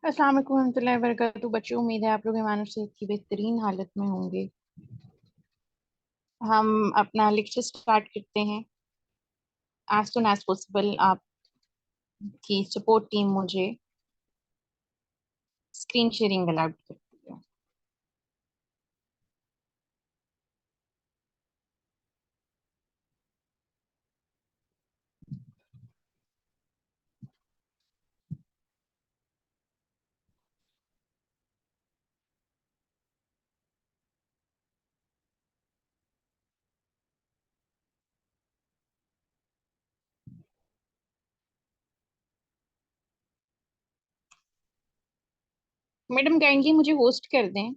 अस्सलाम वालेकुम रहमतुल्लाहि व बरकातुहू। बच्चों, उम्मीद है आप लोग ईमान और सेहत की बेहतरीन हालत में होंगे। हम अपना लेक्चर स्टार्ट करते हैं। एज सुन एज पॉसिबल आपकी सपोर्ट टीम मुझे स्क्रीन शेयरिंग अलाउड करती है। मैडम काइंडली मुझे होस्ट कर दें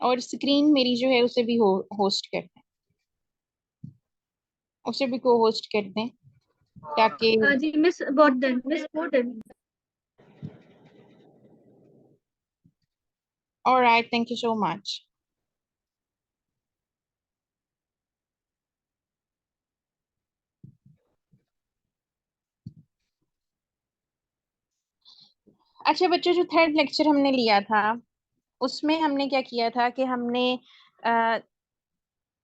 और स्क्रीन मेरी जो है उसे भी होस्ट कर दें, उसे भी को होस्ट कर दें ताकि जी miss Borden, miss Borden. Alright, thank you so much. अच्छा बच्चों, जो थर्ड लेक्चर हमने लिया था उसमें हमने क्या किया था कि हमने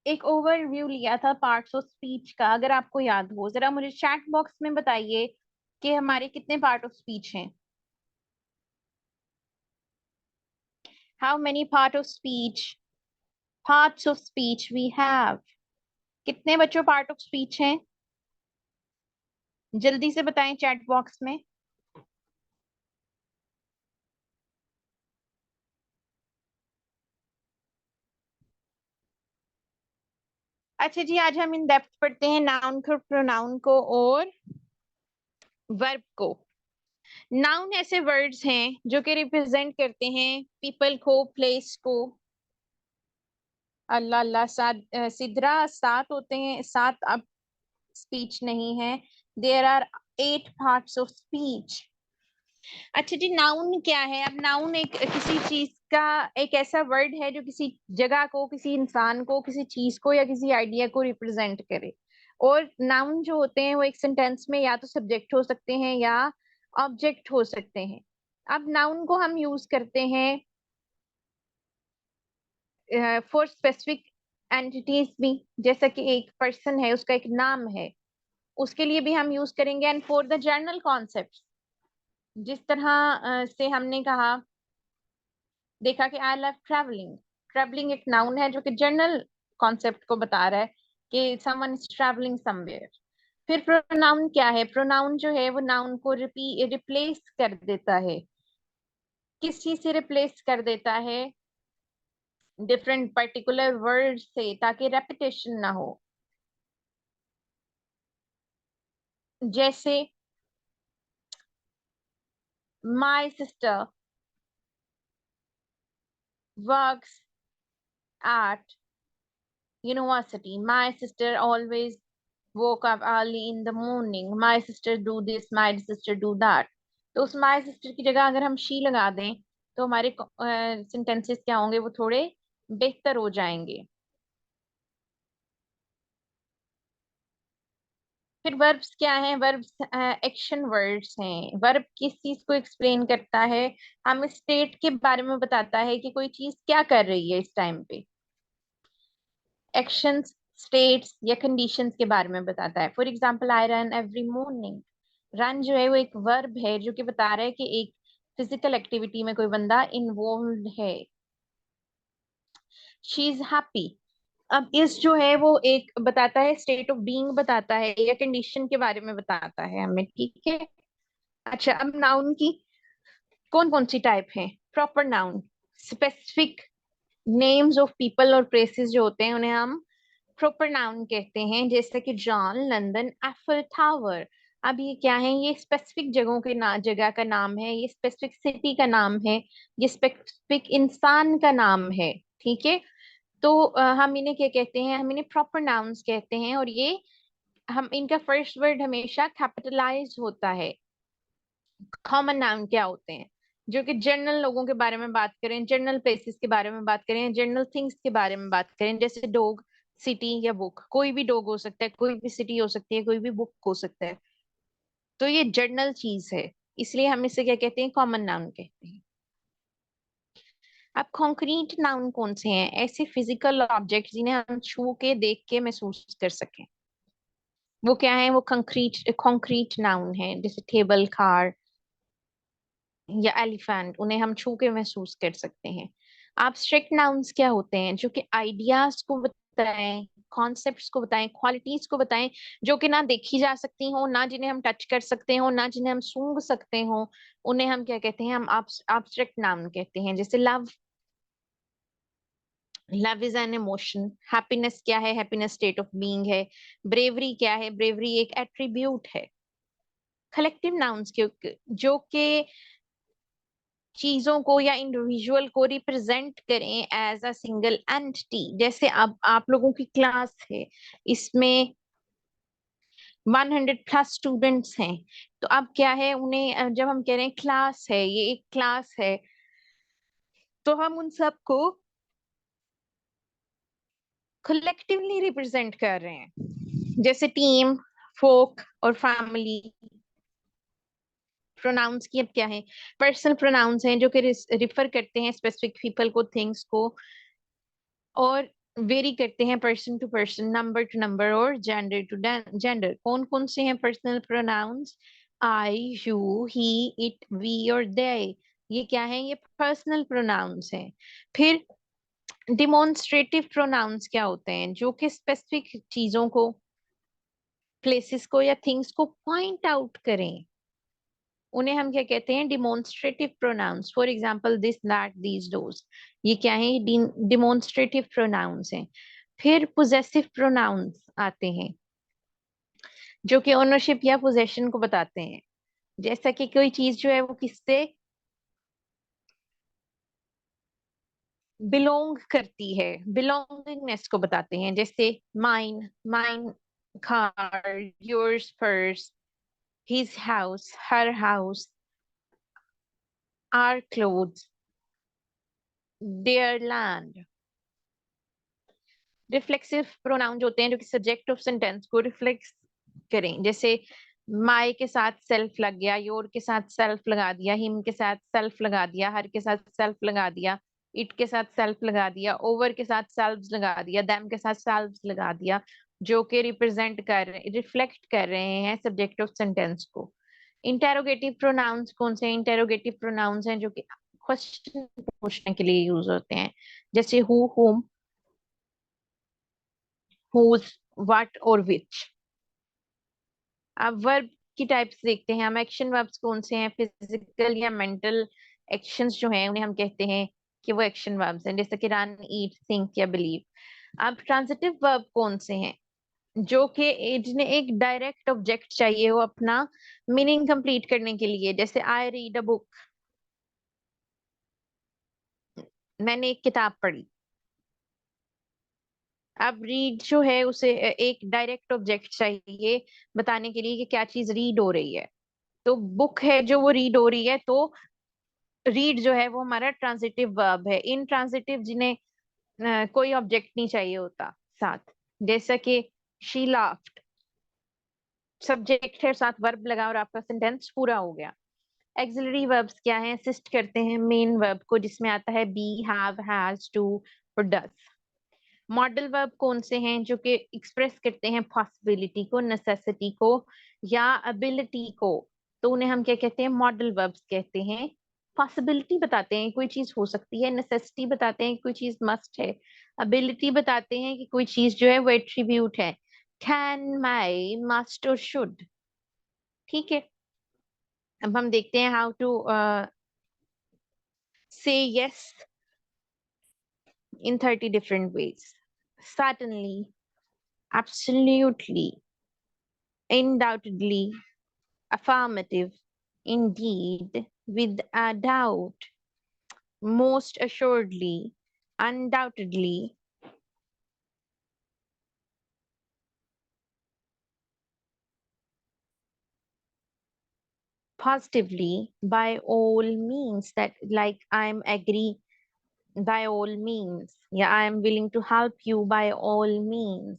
एक ओवरव्यू लिया था पार्ट्स ऑफ स्पीच का। अगर आपको याद हो, जरा मुझे चैट बॉक्स में बताइए कि हमारे कितने पार्ट ऑफ स्पीच हैं। How many parts of speech we have. कितने बच्चों पार्ट ऑफ स्पीच हैं? जल्दी से बताएं चैट बॉक्स में। अच्छा जी, आज हम इन डेप्थ पढ़ते हैं नाउन को, प्रोनाउन को और वर्ब को। नाउन ऐसे वर्ड्स हैं जो कि रिप्रेजेंट करते हैं पीपल को, प्लेस को। अल्लाह अल्लाह, सिदरा सात होते हैं, सात अब स्पीच नहीं है। There are 8 parts of speech. अच्छा जी, नाउन क्या है? अब नाउन एक किसी चीज का एक ऐसा वर्ड है जो किसी जगह को, किसी इंसान को, किसी चीज को या किसी आइडिया को रिप्रेजेंट करे। और नाउन जो होते हैं वो एक सेंटेंस में या तो सब्जेक्ट हो सकते हैं या ऑब्जेक्ट हो सकते हैं। अब नाउन को हम यूज करते हैं फॉर स्पेसिफिक एंटिटीज भी, जैसा कि एक पर्सन है उसका एक नाम है, उसके लिए भी हम यूज करेंगे। And for the general concept, जिस तरह से हमने कहा, देखा कि आई लव ट्रैवलिंग। ट्रैवलिंग एक नाउन है जो कि जनरल कॉन्सेप्ट को बता रहा है कि समवन इज ट्रैवलिंग समवेयर। फिर प्रोनाउन क्या है? प्रोनाउन जो है वो नाउन को रिप्लेस कर देता है। किस चीज से रिप्लेस कर देता है? डिफरेंट पर्टिकुलर वर्ड से, ताकि रेपिटेशन ना हो। जैसे my sister works at university. My sister always woke up early in the morning. My sister do this, my sister do that. तो उस my sister की जगह अगर हम she लगा दें तो हमारे सेंटेंसेस क्या होंगे? वो थोड़े बेहतर हो जाएंगे। फिर वर्ब्स क्या हैं? वर्ब्स एक्शन वर्ड्स हैं। वर्ब किस चीज को एक्सप्लेन करता है? हम स्टेट के बारे में बताता है कि कोई चीज क्या कर रही है इस टाइम पे। एक्शंस, स्टेट्स या कंडीशंस के बारे में बताता है। For example, I run every morning. Run जो है वो एक वर्ब है जो कि बता रहा है कि एक फिजिकल एक्टिविटी में कोई बंदा इन्वॉल्व है। She is happy. अब इस जो है वो एक बताता है, स्टेट ऑफ बीइंग बताता है या कंडीशन के बारे में बताता है हमें, ठीक है। अच्छा, अब नाउन की कौन कौन सी टाइप है? Proper noun, specific names of people और प्लेसेस जो होते हैं उन्हें हम प्रॉपर नाउन कहते हैं, जैसे कि जॉन, लंदन, एफल टावर। अब ये क्या है? ये स्पेसिफिक जगहों के जगह का नाम है, ये स्पेसिफिक सिटी का नाम है, ये स्पेसिफिक इंसान का नाम है, ठीक है। तो हम इन्हें क्या कहते हैं? हम इन्हें प्रॉपर नाउन्स कहते हैं। और ये हम इनका फर्स्ट वर्ड हमेशा कैपिटलाइज होता है। कॉमन नाउन क्या होते हैं? जो कि जनरल लोगों के बारे में बात करें, जनरल प्लेसेस के बारे में बात करें, जनरल थिंग्स के बारे में बात करें, जैसे डॉग, सिटी या बुक। कोई भी डॉग हो सकता है, कोई भी सिटी हो सकती है, कोई भी बुक हो सकता है। तो ये जनरल चीज है। इसलिए हम इसे क्या कहते हैं, कॉमन नाउन कहते हैं। अब कॉन्क्रीट नाउन कौन से हैं? ऐसे फिजिकल ऑब्जेक्ट जिन्हें हम छू के, देख के महसूस कर सकें, वो क्या है? वो कॉन्क्रीट नाउन है। जैसे टेबल, कार या एलिफेंट, उन्हें हम छू के महसूस कर सकते हैं। एब्स्ट्रैक्ट नाउन्स क्या होते हैं? जो कि आइडियाज को बताएं, कॉन्सेप्ट्स को बताएं, क्वालिटीज को बताएं, जो कि ना देखी जा सकती हो, ना जिन्हें हम टच कर सकते हो, ना जिन्हें हम सूंघ सकते हो, उन्हें हम क्या कहते हैं? हम एब्स्ट्रैक्ट नाउन कहते हैं। जैसे love, love is an emotion. Happiness क्या है? हैप्पीनेस स्टेट ऑफ बीइंग है। ब्रेवरी क्या है? ब्रेवरी एक एट्रीब्यूट है। कलेक्टिव नाउन्स के जो कि चीजों को या इंडिविजुअल को रिप्रेजेंट करें एज अ सिंगल एंटिटी। जैसे अब आप लोगों की क्लास है, इसमें 100+ स्टूडेंट्स हैं, तो अब क्या है, उन्हें जब हम कह रहे हैं क्लास है, ये एक क्लास है, तो हम उन सबको कलेक्टिवली रिप्रेजेंट कर रहे हैं। जैसे टीम, फोक और फैमिली। प्रोनाउंस की अब क्या है? पर्सनल प्रोनाउंस हैं जो कि रिफर करते हैं स्पेसिफिक पीपल को, थिंग्स को, और वेरी करते हैं person to person, number to number और जेंडर टू जेंडर। कौन कौन से हैं personal pronouns? I, you, he, it, we और दे। ये क्या है? ये पर्सनल प्रोनाउंस हैं। फिर डिमोन्स्ट्रेटिव प्रोनाउंस क्या होते हैं? जो कि स्पेसिफिक चीजों को, प्लेसेस को या थिंग्स को पॉइंट आउट करें, उन्हें हम क्या कहते हैं? Demonstrative pronouns. For example this, that, these, those. ये क्या है? डिमोन्स्ट्रेटिव प्रोनाउंस हैं। फिर पोजेसिव प्रोनाउंस आते हैं, जो कि ओनरशिप या पोजेशन को बताते हैं। जैसा कि कोई चीज जो है वो किससे बिलोंग करती है, बिलोंगिंगनेस को बताते हैं। जैसे mine, mine car, yours purse, his house, her house, our clothes, their land. Reflexive pronoun होते हैं जो कि सब्जेक्ट ऑफ सेंटेंस को रिफ्लेक्स करें। जैसे माई के साथ सेल्फ लग गया, योर के साथ सेल्फ लगा दिया, हिम के साथ सेल्फ लगा दिया, हर के साथ सेल्फ लगा दिया, इट के साथ सेल्फ लगा दिया, ओवर के साथ सेल्व्स लगा दिया, देम के साथ सेल्व्स लगा दिया, जो कि रिप्रेजेंट कर रहे, रिफ्लेक्ट कर रहे हैं सब्जेक्ट ऑफ सेंटेंस को। इंटेरोगेटिव प्रोनाउंस कौन से हैं? इंटेरोगेटिव प्रोनाउंस हैं जो कि क्वेश्चन पूछने के लिए यूज होते हैं। जैसे हु, whom, whose, what और which। अब वर्ब की टाइप्स देखते हैं हम। एक्शन वर्ब्स कौन से हैं? फिजिकल या मेंटल एक्शंस जो हैं उन्हें हम कहते हैं कि वो एक्शन वर्ब्स हैं, जैसे कि रन, ईट, थिंक या बिलीव। अब ट्रांजिटिव वर्ब कौन से हैं? जो कि जिन्हें एक डायरेक्ट ऑब्जेक्ट चाहिए हो अपना मीनिंग कंप्लीट करने के लिए। जैसे आई रीड अ बुक, मैंने एक किताब पढ़ी। अब रीड जो है उसे एक डायरेक्ट ऑब्जेक्ट चाहिए बताने के लिए कि क्या चीज रीड हो रही है। तो बुक है जो वो रीड हो रही है, तो रीड जो है वो हमारा ट्रांजिटिव वर्ब है। इन ट्रांजिटिव जिन्हें कोई ऑब्जेक्ट नहीं चाहिए होता साथ, जैसा कि शी लाफ्ड, सब्जेक्ट है साथ वर्ब लगा और आपका सेंटेंस पूरा हो गया। एक्सिलरी वर्ब्स क्या है? असिस्ट करते हैं मेन वर्ब को, जिसमें आता है बी, हैव, हैज, डू और डज। मॉडल वर्ब कौन से हैं? जो कि एक्सप्रेस करते हैं पॉसिबिलिटी को, नेसेसिटी को या एबिलिटी को, तो उन्हें हम क्या कहते हैं? मॉडल वर्ब्स कहते हैं। पॉसिबिलिटी बताते हैं कोई चीज हो सकती है, नेसेसिटी बताते हैं कोई चीज मस्ट है, एबिलिटी बताते हैं कि कोई चीज जो है वो एट्रीब्यूट है। कैन, माई, मस्ट और शुड। ठीक है, अब हम देखते हैं हाउ टू से yes in 30 different ways. Certainly, absolutely, undoubtedly, affirmative, indeed, with a doubt, most assuredly, undoubtedly, positively, by all means. That, like, I'm agree by all means. Yeah, I am willing to help you by all means.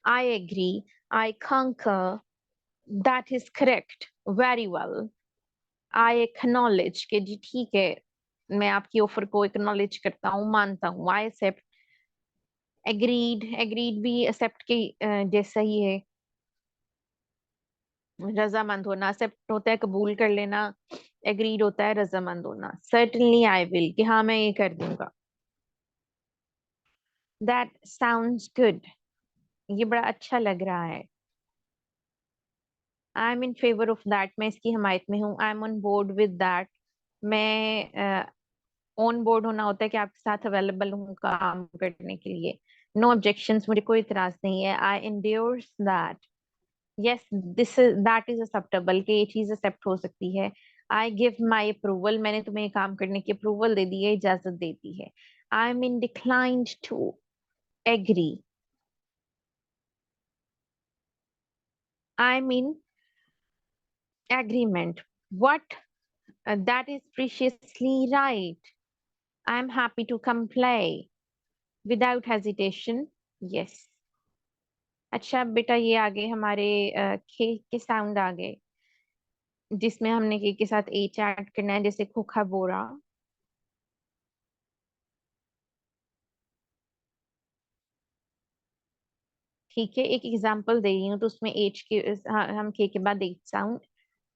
I agree. I concur. That is correct. Very well. I acknowledge के जी ठीक है, मैं आपकी offer को acknowledge करता हूँ, मानता हूँ। I accept. एग्रीड, एग्रीड भी एक्सेप्ट के जैसा ही है। रजामंद होना, एक्सेप्ट होता है कबूल कर लेना, एग्रीड होता है रजामंद होना। सर्टनली आई विल, कि हाँ मैं ये कर दूंगा। दैट साउंड्स गुड, ये बड़ा अच्छा लग रहा है। I am in favour of that, मैं इसकी हमायत में हूँ। I am on board with that, मैं ऑन बोर्ड होना होता है कि आपके साथ अवेलेबल हूँ काम करने के लिए। नो ऑब्जेक्शंस, मुझे कोई इतराज नहीं है। I endorse that, yes this is that is acceptable, कि ये चीज एक्सेप्ट हो सकती है। आई गिव माई अप्रूवल, मैंने तुम्हें ये काम करने की अप्रूवल दे दी है, इजाजत दे दी है। I am in declined to agree, I am in agreement. What, that is preciously right. I am happy to comply without hesitation, yes. अच्छा बेटा, ये आगे हमारे खे के साउंड आ गए, जिसमें हमने के साथ एच ऐड करना है, जैसे खोखा बोरा। ठीक है, एक एग्जांपल दे रही हूँ, तो उसमें एच के हम के बाद एच साउंड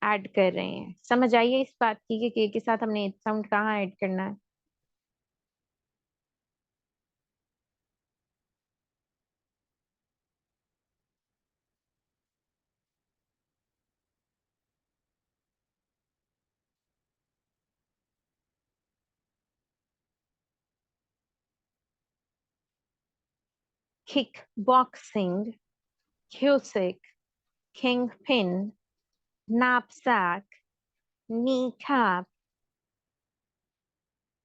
ऐड कर रहे हैं। समझ आइए इस बात की कि के साथ हमने एच साउंड कहाँ ऐड करना है। Kick boxing, cusec, king pin, knapsack, kneecap,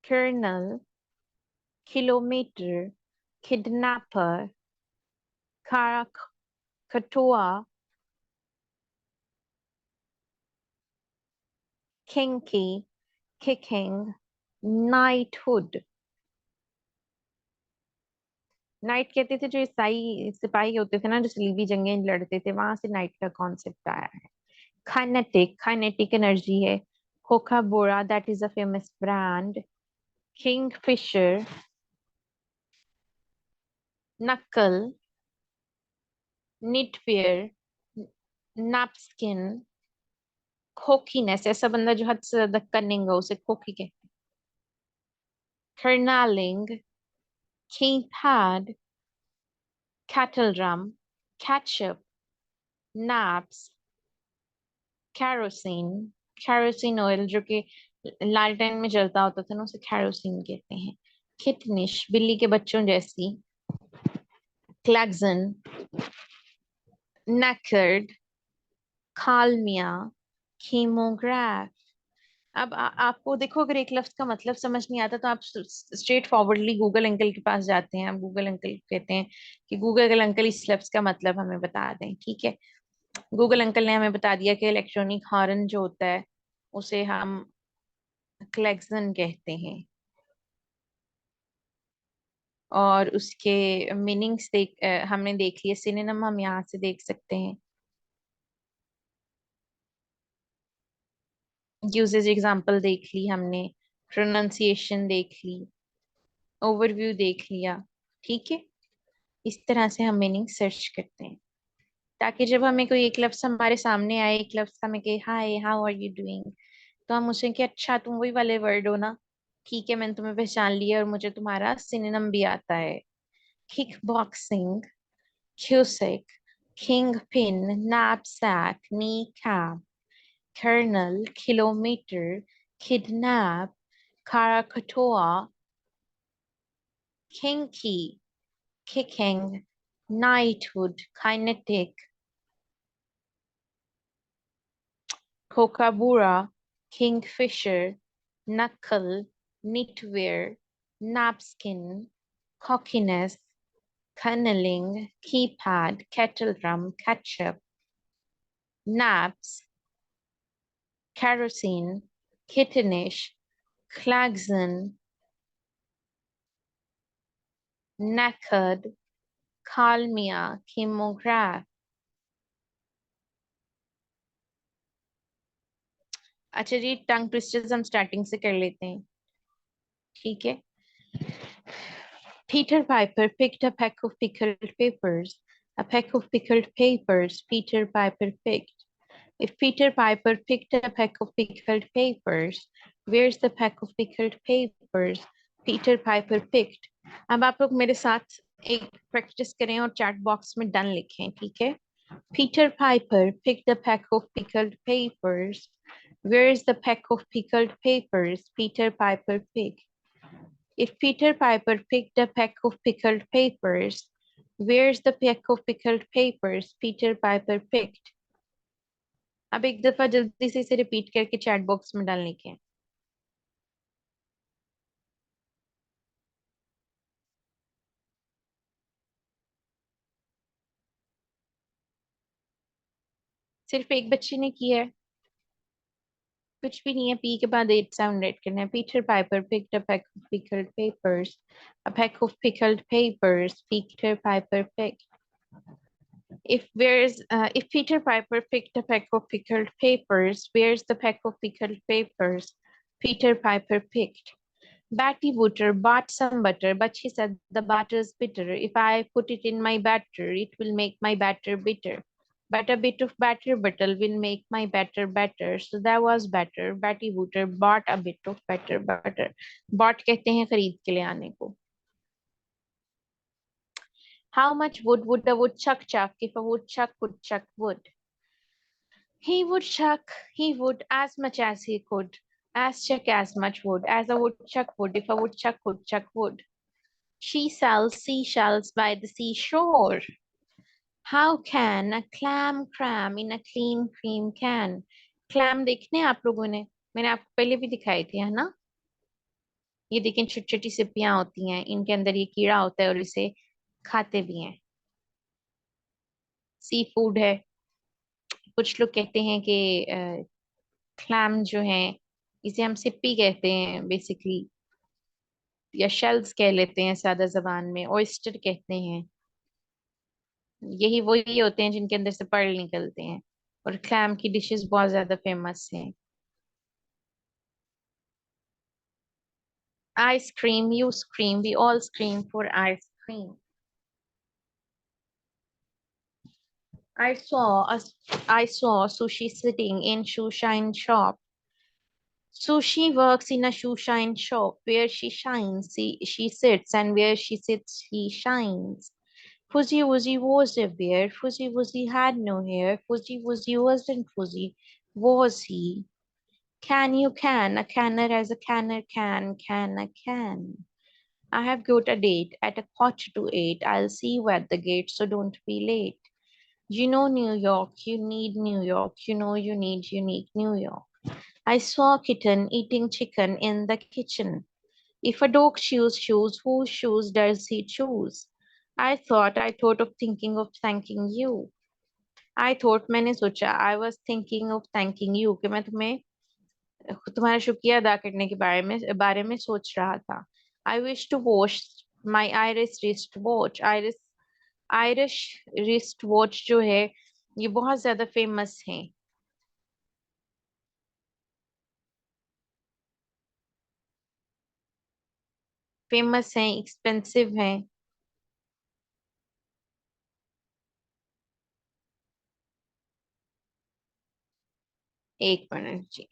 kernel, kilometer, kidnapper, krakatoa, kinky, kicking, knighthood। Knight कहते थे जो ईसाई सिपाही होते थे ना, जो सलीबी जंगें लड़ते थे, वहां से नाइट का कॉन्सेप्ट आया है। काइनेटिक, काइनेटिक एनर्जी है। Kookaburra, that is a famous brand. Kingfisher, knuckle, knitwear, napkin, cockiness, ऐसा बंदा जो हद से ज्यादा कनिंग हो, उसे खोकी कहते हैं। कर्नालिंग, keypad, kettle drum, ketchup, naps, kerosene, kerosene oil जो कि लालटेन में जलता होता था ना, उसे कैरोसिन कहते हैं। किटनिश, बिल्ली के बच्चों जैसी। क्लैक्सन, नेकर्ड, कालमिया, कीमोग्राफ। अब आपको देखो, अगर एक लफ्ज का मतलब समझ नहीं आता तो आप स्ट्रेट फॉरवर्डली गूगल अंकल के पास जाते हैं। आप गूगल अंकल को कहते हैं कि गूगल अंकल इस लफ्ज का मतलब हमें बता दें, ठीक है। गूगल अंकल ने हमें बता दिया कि इलेक्ट्रॉनिक हॉर्न जो होता है उसे हम क्लैक्सन कहते हैं। और उसके मीनिंग्स हमने देख लिए, सिनोनिम हम यहाँ से देख सकते हैं। यूजेज एग्जांपल देख ली हमने, प्रोनाउंसिएशन देख ली, ओवरव्यू देख लिया, ठीक है। इस तरह से हम मीनिंग सर्च करते हैं, ताकि जब हमें कोई एक लफ्ज हमारे सामने आए, एक लफ्ज हमें कहे hi how are you doing, तो हम उसे कि अच्छा तुम वही वाले वर्ड हो ना, ठीक है मैंने तुम्हें पहचान लिया और मुझे तुम्हारा सिनोनिम भी आता है। Kick boxing, cusick, kingpin, knapsack, kneecap, kernel, kilometer, kidnap, Krakatoa, kinky, kicking, knighthood, kinetic, Kokabura, kingfisher, knuckle, knitwear, napskin, cockiness, cunneling, keypad, kettle drum, ketchup, naps, kerosene, kittenish, klaxon, knackered, kalmia, chemograph। अच्छा जी, टंग twisters हम starting से कर लेते हैं, ठीक है। Peter Piper picked a peck of pickled peppers. A peck of pickled peppers Peter Piper picked. If Peter Piper picked a peck of pickled peppers, where's the peck of pickled peppers Peter Piper picked? अब आप लोग मेरे साथ एक practice करें और chat box में done लिखें, ठीक है। Peter Piper picked a peck of pickled peppers. Where is the peck of pickled peppers Peter Piper picked? If Peter Piper picked a peck of pickled peppers, where's the peck of pickled peppers Peter Piper picked? अब एक दफा जल्दी से इसे repeat करके chat box में डालने के। सिर्फ एक बच्चे ने किया है, कुछ भी नहीं है। पी के बाद 8 साउंड ऐड करना है। Peter Piper picked a peck of pickled peppers. A peck of pickled peppers Peter Piper picked. If Peter Piper picked a peck of pickled peppers, where's the peck of pickled peppers Peter Piper picked? Batty Booter bought some butter, but she said the butter's bitter. If I put it in my batter, it will make my batter bitter. But a bit of batter brittle will make my batter better. So that was better. Batty Booter bought a bit of batter butter. Bought कहते हैं खरीद के ले आने को। How much would a woodchuck chuck if a woodchuck could chuck wood? He would chuck, he would as much as he could. As chuck as much wood as a woodchuck would if a woodchuck could chuck wood. She sells seashells by the seashore. How can a clam cram in a clean cream can? Clam देखने आप लोगों ने, मैंने आपको पहले भी दिखाई थी, है ना। ये देखें, छोटी छोटी सिपियां होती हैं, इनके अंदर ये कीड़ा होता है और इसे खाते भी हैं। सी फूड है। कुछ लोग कहते हैं कि क्लैम जो है, इसे हम सिप्पी कहते हैं बेसिकली, या शेल्स कह लेते हैं सादा जबान में, ऑयस्टर कहते हैं। यही वही होते हैं जिनके अंदर से पर्ल निकलते हैं। और क्लैम की डिशेस बहुत ज्यादा फेमस हैं। Ice cream, you scream, we all scream for ice cream. I saw a, I saw Sushi sitting in shoeshine shop. Sushi works in a shoeshine shop. Where she shines, she sits, and where she sits, he shines. Fuzzy Wuzzy was a bear. Fuzzy Wuzzy had no hair. Fuzzy Wuzzy wasn't fuzzy, was he? Can you can? A canner as a canner can a can. I have got a date at 7:45. I'll see you at the gate, so don't be late. You know New York, you need New York, you know you need unique New York. I saw a kitten eating chicken in the kitchen. If a dog chews shoes, whose shoes does he choose? I thought of thinking of thanking you. I thought मैंने सोचा, I was thinking of thanking you, कि मैं तुम्हारा शुक्रिया अदा करने के बारे में सोच रहा था। I wish to wash my Irish wristwatch. Irish wrist watch जो है, ये बहुत ज्यादा फेमस है। फेमस है, एक्सपेंसिव है। एक मिनट जी।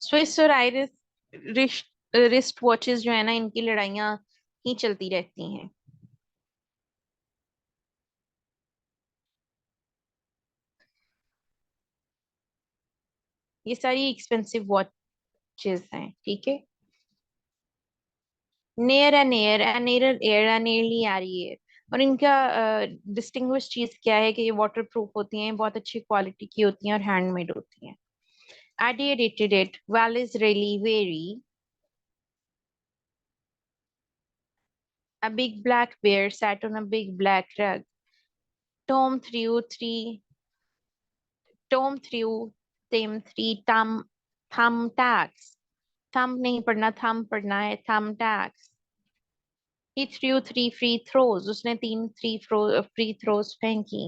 स्विस और आयरिश रिस्ट रिस्ट वॉचेस जो है ना, इनकी लड़ाइयाँ ही चलती रहती हैं। ये सारी एक्सपेंसिव वॉचेस हैं, ठीक है। Near and air and air air and early आ रही है। और इनका डिस्टिंग्विश चीज क्या है कि ये वाटर प्रूफ होती हैं, बहुत अच्छी क्वालिटी की होती हैं और हैंडमेड होती हैं। Adi rated it. Well is really very. A big black bear sat on a big black rug. Tom threw three. Tom threw them three thumbtacks. Thumb नहीं पढ़ना, thumb पढ़ना है, thumbtacks. He threw 3 free throws. उसने 3 free throws फेंकी.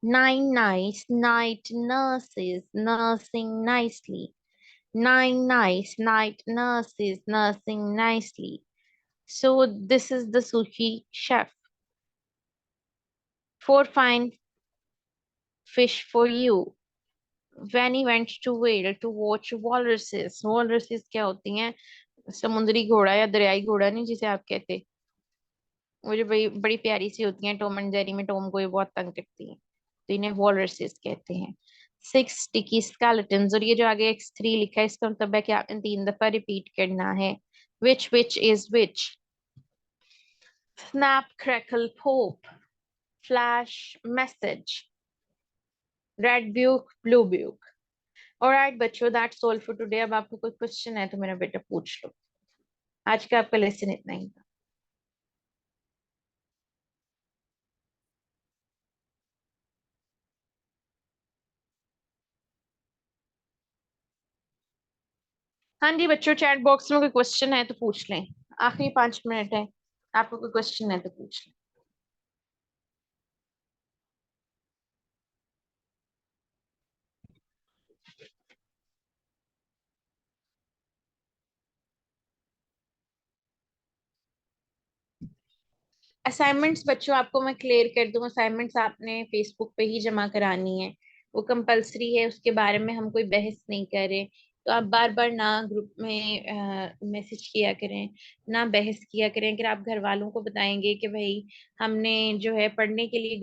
9 nice night nurses nursing nicely. 9 nice night nurses nursing nicely. So this is the sushi chef. 4 fine fish for you. When he went to whale to watch walruses. Walruses क्या होती हैं? समुद्री घोड़ा या दरियाई घोड़ा नहीं जिसे आप कहते, वो जो बड़ी बड़ी प्यारी सी होती हैं, टॉम एंड जेरी में टॉम को ये बहुत तंग करती हैं, तो इन्हें वॉलरसेस कहते हैं. 6 sticky skeletons, और ये जो आगे X3 लिखा है इसका मतलब है कि आपने 3 दफा रिपीट करना है. which is which. Snap crackle pop. Flash message. Red buke blue buke. Alright बच्चों, that's all for today. अब आपको कोई क्वेश्चन है तो मेरा बेटा पूछ लो. आज का आपका लेसन इतना ही था. हाँ जी बच्चों, चैट बॉक्स में कोई क्वेश्चन है तो पूछ लें. आखिरी 5 मिनट है, आपको कोई क्वेश्चन है तो पूछ लें. असाइनमेंट्स बच्चों आपको मैं क्लियर कर दूं, असाइनमेंट्स आपने फेसबुक पे ही जमा करानी है. वो कंपलसरी है, उसके बारे में हम कोई बहस नहीं कर रहे. तो आप बार बार ना ग्रुप में मैसेज किया करें, ना बहस किया करें. अगर आप घर वालों को बताएंगे कि भाई हमने जो है पढ़ने के लिए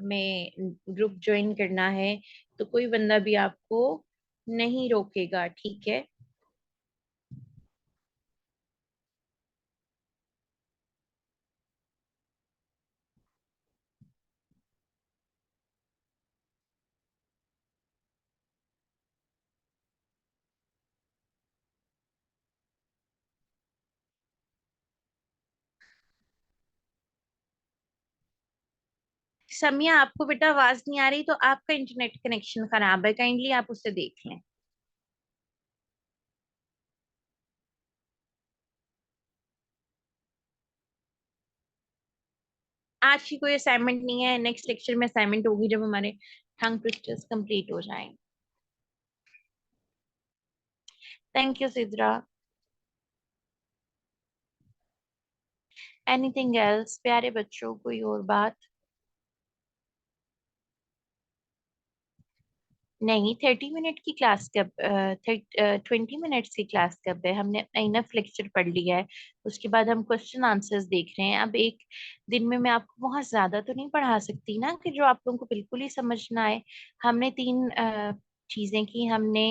में ग्रुप ज्वाइन करना है, तो कोई बंदा भी आपको नहीं रोकेगा, ठीक है. समिया, आपको बेटा आवाज नहीं आ रही तो आपका इंटरनेट कनेक्शन खराब है, काइंडली आप उसे देख लें. आज की कोई असाइनमेंट नहीं है, नेक्स्ट लेक्चर में असाइनमेंट होगी जब हमारे टंग ट्विस्टर्स कंप्लीट हो जाएंगे. Thank you Sidra. Anything else प्यारे बच्चों, कोई और बात? नहीं, 30 मिनट की क्लास कब, 20 मिनट्स की क्लास कब है? हमने अपना इनफ लेक्चर पढ़ लिया है. उसके बाद हम क्वेश्चन आंसर्स देख रहे हैं. अब एक दिन में मैं आपको बहुत ज्यादा तो नहीं पढ़ा सकती ना कि जो आप लोगों को बिल्कुल ही समझ ना आए. हमने 3 चीजें की. हमने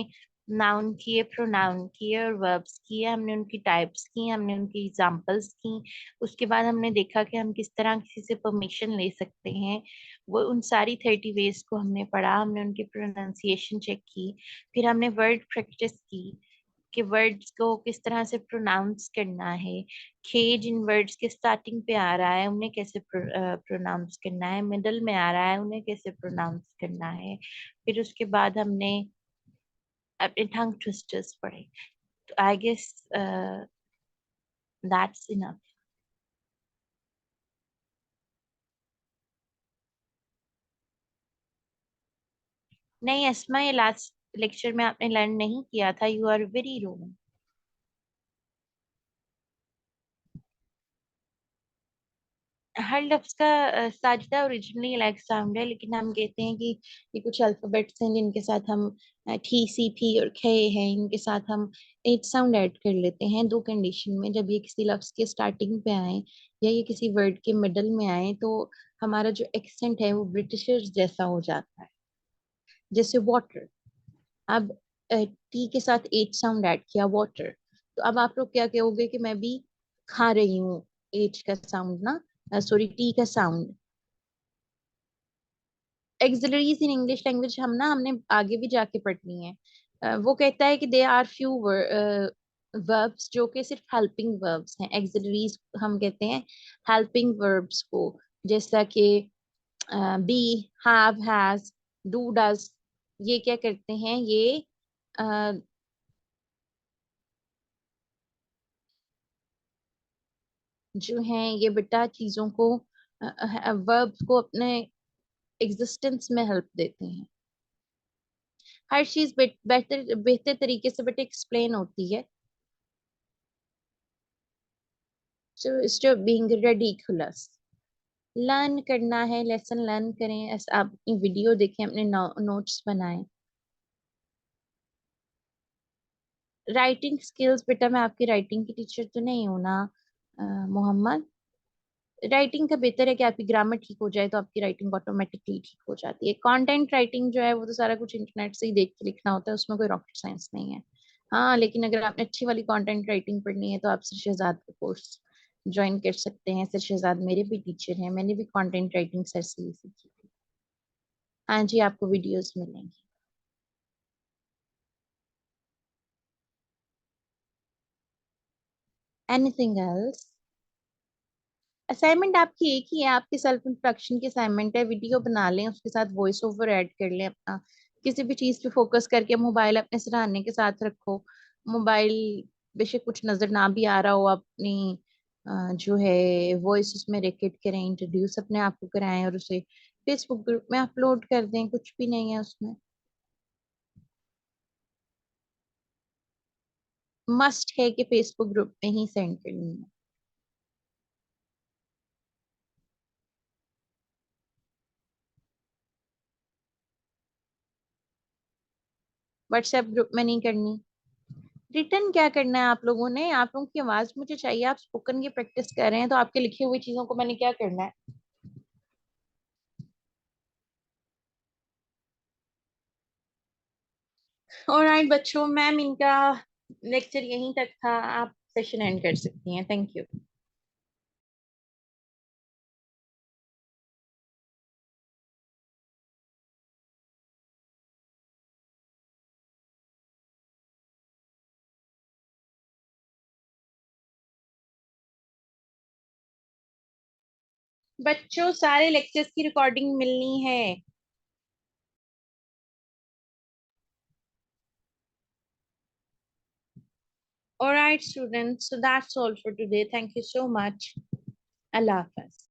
नाउन किए, प्रोनाउन किए और वर्ब्स किए. हमने उनकी टाइप्स की, हमने उनकी एग्जांपल्स की. उसके बाद हमने देखा कि हम किस तरह किसी से परमिशन ले सकते हैं. वो उन सारी 30 वेज को हमने पढ़ा. हमने उनकी प्रोनाउंसिएशन चेक की. फिर हमने वर्ड प्रैक्टिस की कि वर्ड्स को किस तरह से प्रोनाउंस करना है. खे जिन वर्ड्स के स्टार्टिंग पे आ रहा है उन्हें कैसे प्रोनाउंस करना है, मिडल में आ रहा है उन्हें कैसे प्रोनाउंस करना है. फिर उसके बाद हमने अपने टंग ट्विस्टर्स पढ़े. तो आई गेस दैट्स इनफ. नहीं अस्मा, ये लास्ट लेक्चर में आपने लर्न नहीं किया था. यू आर वेरी रोंग. हर लफ्ज का साजिदा ओरिजिनली अलग साउंड है, लेकिन हम कहते हैं कि ये कुछ अल्फाबेट्स हैं जिनके साथ हम टी सी पी और खे हैं, इनके साथ हम एच साउंड ऐड कर लेते हैं. दो कंडीशन में, जब ये किसी लफ्ज के स्टार्टिंग पे आए या ये किसी वर्ड के मिडल में आए, तो हमारा जो एक्सेंट है वो ब्रिटिशर्स जैसा हो जाता है. जैसे वाटर. अब टी के साथ एच साउंड ऐड किया, वाटर. तो अब आप लोग क्या कहोगे कि मैं भी खा रही हूँ. एच का साउंड ना, सॉरी टी का sound. Auxiliaries in English language हमने आगे भी जाके पढ़नी है. वो कहता है कि दे आर फ्यू वर्ब्स जो कि सिर्फ हेल्पिंग वर्ब्स हैं. एक्सिलरीज हम कहते हैं हेल्पिंग वर्ब्स को, जैसा कि be, have, has, do, does. ये क्या करते हैं? ये जो हैं ये बेटा चीजों को, वर्ब्स को अपने एग्जिस्टेंस में हेल्प देते हैं। हर चीज बेहतर बेहतर तरीके से बेटा एक्सप्लेन होती है। So stop being ridiculous. Learn करना है, लेसन लर्न करें, आप अपनी वीडियो देखें, अपने नोट्स बनाएं। राइटिंग स्किल्स बेटा, मैं आपकी राइटिंग की टीचर तो नहीं हूं ना मोहम्मद। राइटिंग का बेहतर है कि आपकी ग्रामर ठीक हो जाए तो आपकी राइटिंग ऑटोमेटिकली ठीक हो जाती है। कंटेंट राइटिंग जो है वो तो सारा कुछ इंटरनेट से ही देख के लिखना होता है, उसमें कोई रॉकेट साइंस नहीं है। हाँ, लेकिन अगर आपने अच्छी वाली कंटेंट राइटिंग पढ़नी है तो आप सर शहजाद का कोर्स ज्वाइन कर सकते हैं। सर शहजाद मेरे भी टीचर हैं, मैंने भी कंटेंट राइटिंग सर से ही सीखी थी। हाँ जी, आपको वीडियोस मिलेंगी। Anything else? असाइनमेंट आपकी एक ही है, आपकी सेल्फ इंट्रोडक्शन की असाइनमेंट है। वीडियो बना लें, उसके साथ वॉइस ओवर ऐड कर लें अपना। किसी भी चीज पे फोकस करके मोबाइल अपने सराहने के साथ रखो। मोबाइल बेशक कुछ नजर ना भी आ रहा हो, अपनी जो है वॉइस उसमें रिकॉर्ड करें, इंट्रोड्यूस अपने आप को कराएं और उसे फेसबुक ग्रुप में अपलोड कर दें। कुछ भी नहीं है उसमें। मस्ट है कि फेसबुक ग्रुप में ही सेंड करनी है। व्हाट्सएप ग्रुप में नहीं करनी। रिटर्न क्या करना है आप लोगों ने? आप लोगों की आवाज मुझे चाहिए। आप स्पोकन की प्रैक्टिस कर रहे हैं तो आपके लिखी हुई चीजों को मैंने क्या करना है? ऑलराइट बच्चों, मैम इनका लेक्चर यहीं तक था, आप सेशन एंड कर सकती हैं। Thank you. बच्चों सारे लेक्चर्स की रिकॉर्डिंग मिलनी है। Alright students, so that's all for today. Thank you so much. Allah Hafiz.